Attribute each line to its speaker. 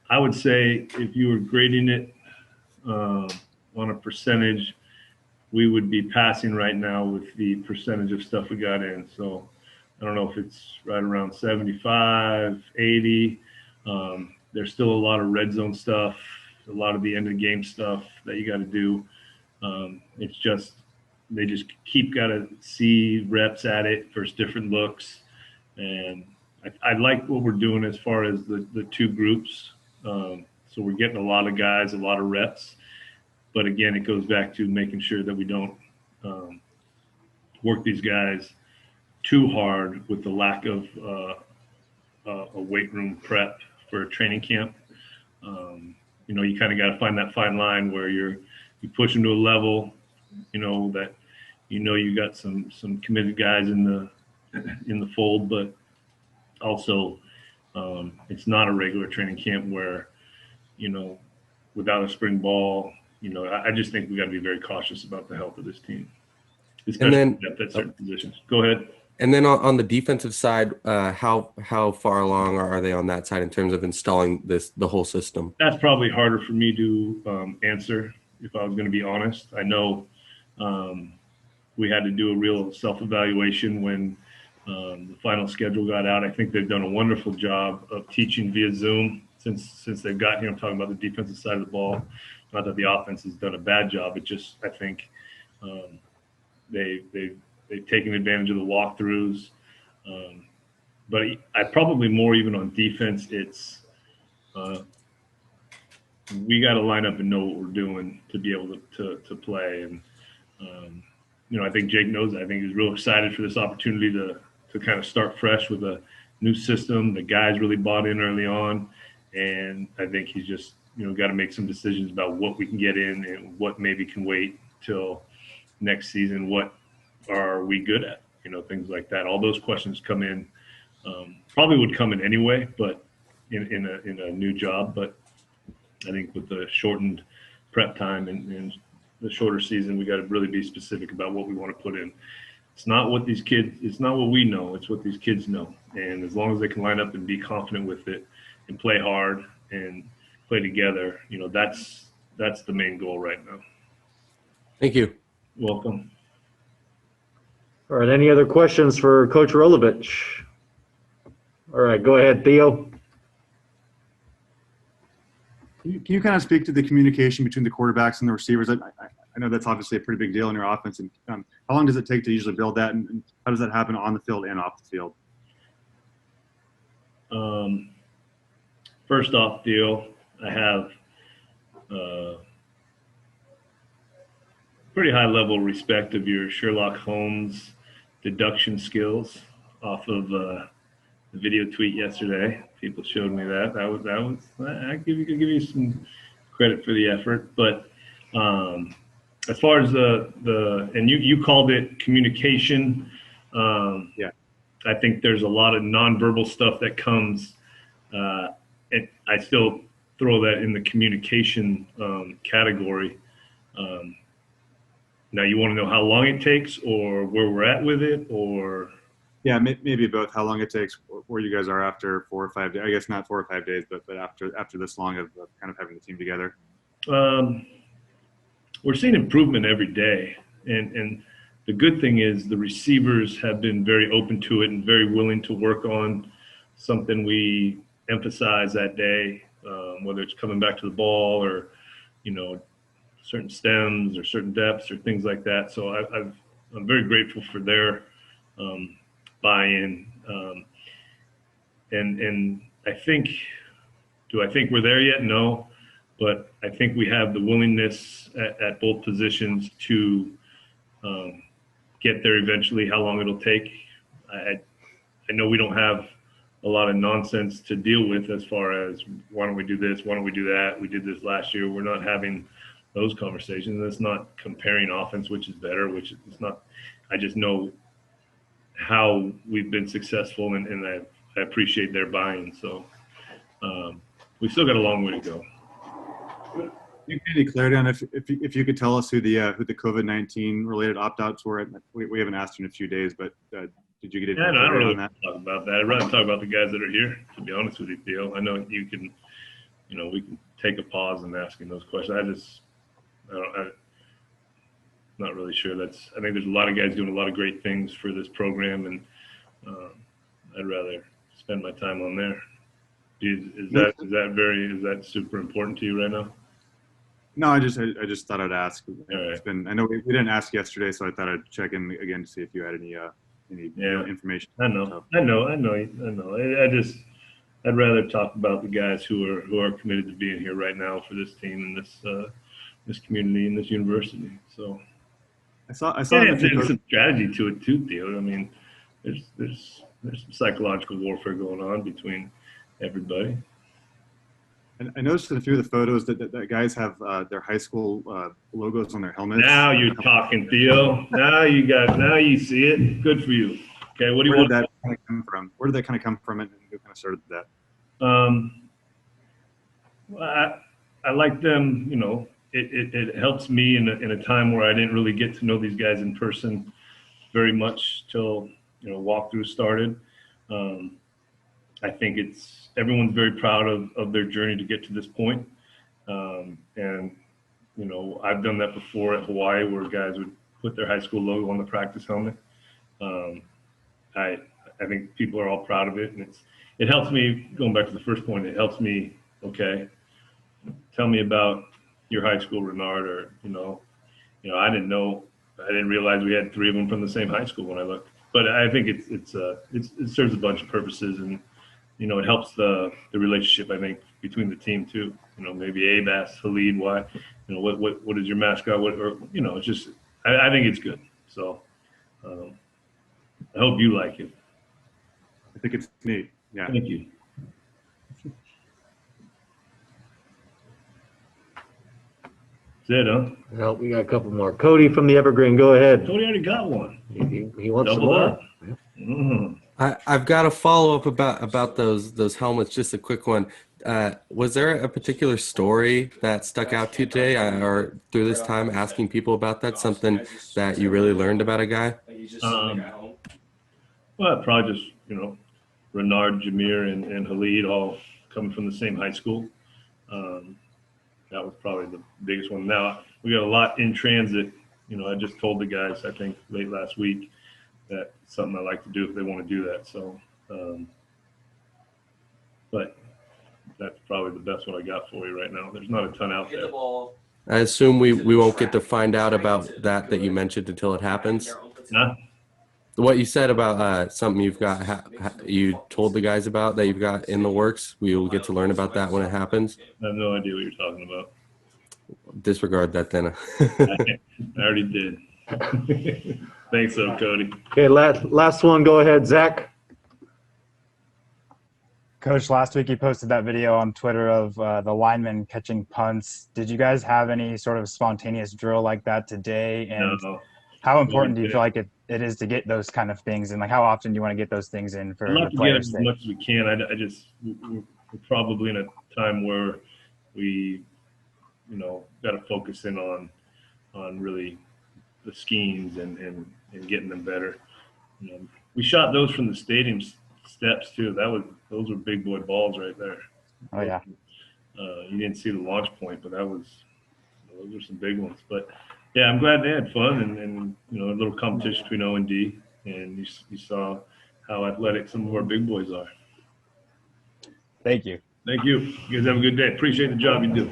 Speaker 1: I would say if you were grading it on a percentage, we would be passing right now with the percentage of stuff we got in. So I don't know if it's right around 75, 80. There's still a lot of red zone stuff, a lot of the end of the game stuff that you got to do. It's just they just keep got to see reps at it for different looks, and I like what we're doing as far as the two groups. So we're getting a lot of guys, a lot of reps, but again, it goes back to making sure that we don't um, work these guys too hard with the lack of a weight room prep for a training camp. You kind of got to find that fine line where you push them to a level, that you got some committed guys in the fold, but also it's not a regular training camp where you know without a spring ball. I just think we got to be very cautious about the health of this team,
Speaker 2: And
Speaker 1: especially
Speaker 2: then,
Speaker 1: at certain positions. Go ahead.
Speaker 2: and then on the defensive side, how far along are they on that side in terms of installing the whole system?
Speaker 1: That's probably harder for me to answer if I was going to be honest. I know um, we had to do a real self-evaluation when the final schedule got out. I think they've done a wonderful job of teaching via Zoom since they've got here. I'm talking about the defensive side of the ball. Not that the offense has done a bad job. It just I think um, they've taken advantage of the walkthroughs. Um, but I probably more even on defense. It's uh, we got to line up and know what we're doing to be able to play. And um, I think Jake knows that. I think he's real excited for this opportunity to kind of start fresh with a new system. The guys really bought in early on, and I think he's just got to make some decisions about what we can get in and what maybe can wait till next season. What are we good at? Things like that. All those questions come in. Probably would come in anyway, but in a new job. But I think with the shortened prep time and the shorter season, we got to really be specific about what we want to put in. It's not what we know. It's what these kids know. And as long as they can line up and be confident with it and play hard and play together, that's the main goal right now.
Speaker 2: Thank you.
Speaker 1: Welcome.
Speaker 3: All right. Any other questions for Coach Rolovich? All right. Go ahead, Theo.
Speaker 4: Can you kind of speak to the communication between the quarterbacks and the receivers? I know that's obviously a pretty big deal in your offense. And how long does it take to usually build that, and how does that happen on the field and off the field?
Speaker 1: First off, Theo, I have pretty high level respect of your Sherlock Holmes deduction skills off of the video tweet yesterday. People showed me that. That was. I give you some credit for the effort, but as far as and you called it communication.
Speaker 4: Yeah.
Speaker 1: I think there's a lot of nonverbal stuff that comes. And I still throw that in the communication category. Now, you want to know how long it takes, or where we're at with it, or
Speaker 4: Yeah, maybe both. How long it takes, where you guys are after 4 or 5 days. I guess not 4 or 5 days, but after this long of kind of having the team together.
Speaker 1: we're seeing improvement every day. And the good thing is the receivers have been very open to it and very willing to work on something we emphasize that day, whether it's coming back to the ball or, certain stems or certain depths or things like that. So I'm very grateful for their buy-in. And I think, do I think we're there yet? No, but I think we have the willingness at both positions to get there eventually. How long it'll take, I know we don't have a lot of nonsense to deal with as far as why don't we do this, why don't we do that, we did this last year. We're not having those conversations. It's not comparing offense, which is better, which is not. I just know how we've been successful, and I appreciate their buy-in. So we still got a long way to go.
Speaker 4: You get any clarity on if you could tell us who the COVID-19 related opt-outs were? We haven't asked you in a few days, but did you get any clarity
Speaker 1: I don't really
Speaker 4: on that?
Speaker 1: talk about that. I'd rather talk about the guys that are here, to be honest with you, Theo. I know you can we can take a pause in asking those questions. I'm not really sure. I think there's a lot of guys doing a lot of great things for this program, and I'd rather spend my time on there. Is that super important to you right now?
Speaker 4: No, I just thought I'd ask.
Speaker 1: All right.
Speaker 4: It's been, I know we didn't ask yesterday, so I thought I'd check in again to see if you had any information.
Speaker 1: I know. I'd rather talk about the guys who are committed to being here right now for this team and this community and this university. So
Speaker 4: I saw
Speaker 1: there's some strategy to it too, Theo. I mean, there's some psychological warfare going on between everybody.
Speaker 4: And I noticed in a few of the photos that guys have their high school logos on their helmets.
Speaker 1: Now you're talking, Theo. Now you see it. Good for you. Okay, what do you want?
Speaker 4: Where did that kind of come from? Where did that kind of come from, and who kind of started that?
Speaker 1: Well, I like them. It helps me in a time where I didn't really get to know these guys in person very much till walkthrough started. I think everyone's very proud of their journey to get to this point. And I've done that before at Hawaii, where guys would put their high school logo on the practice helmet. I think people are all proud of it, and it helps me. Going back to the first point, it helps me. Okay, tell me about your high school, Renard, or I didn't realize we had 3 of them from the same high school when I looked. But I think it serves a bunch of purposes, and it helps the relationship, I think, between the team too. Maybe Abe asks Khalid why, what is your mascot? It's just I think it's good. So I hope you like it.
Speaker 4: I think it's neat. Yeah.
Speaker 1: Thank you. That's it, huh?
Speaker 3: Well, we got a couple more. Cody from the Evergreen, go ahead.
Speaker 1: Tony already got one.
Speaker 3: He wants some
Speaker 1: Double
Speaker 3: more.
Speaker 1: up. Mhm.
Speaker 2: I've got a follow up about those helmets. Just a quick one. Was there a particular story that stuck out to you today, or through this time asking people about that? Something that you really learned about a guy?
Speaker 1: Well, probably just Renard, Jameer, and Khalid all coming from the same high school. That was probably the biggest one. Now we got a lot in transit. I just told the guys, I think late last week, that it's something I like to do if they want to do that. So, but that's probably the best one I got for you right now. There's not a ton out there.
Speaker 2: I assume we won't get to find out about that you mentioned until it happens.
Speaker 1: Huh?
Speaker 2: What you said about something you've got, you told the guys about that you've got in the works. We will get to learn about that when it happens.
Speaker 1: I have no idea what you're talking about.
Speaker 2: Disregard that then.
Speaker 1: I already did. Thanks, though, Cody.
Speaker 3: Okay, last one, go ahead, Zach.
Speaker 5: Coach, last week you posted that video on Twitter of the linemen catching punts. Did you guys have any sort of spontaneous drill like that today? And
Speaker 1: No.
Speaker 5: how important do you feel like it is to get those kind of things? And how often do you want to get those things in for
Speaker 1: I'd like
Speaker 5: the
Speaker 1: to get
Speaker 5: players'
Speaker 1: as
Speaker 5: sake?
Speaker 1: much as we can. We're probably in a time where we, got to focus in on really the schemes and getting them better. We shot those from the stadium steps too. Those were big boy balls right there.
Speaker 5: Oh, yeah.
Speaker 1: You didn't see the launch point, but those were some big ones. But yeah, I'm glad they had fun and a little competition between O and D, and you saw how athletic some of our big boys are.
Speaker 5: Thank you.
Speaker 1: Thank you. You guys have a good day. Appreciate the job you do.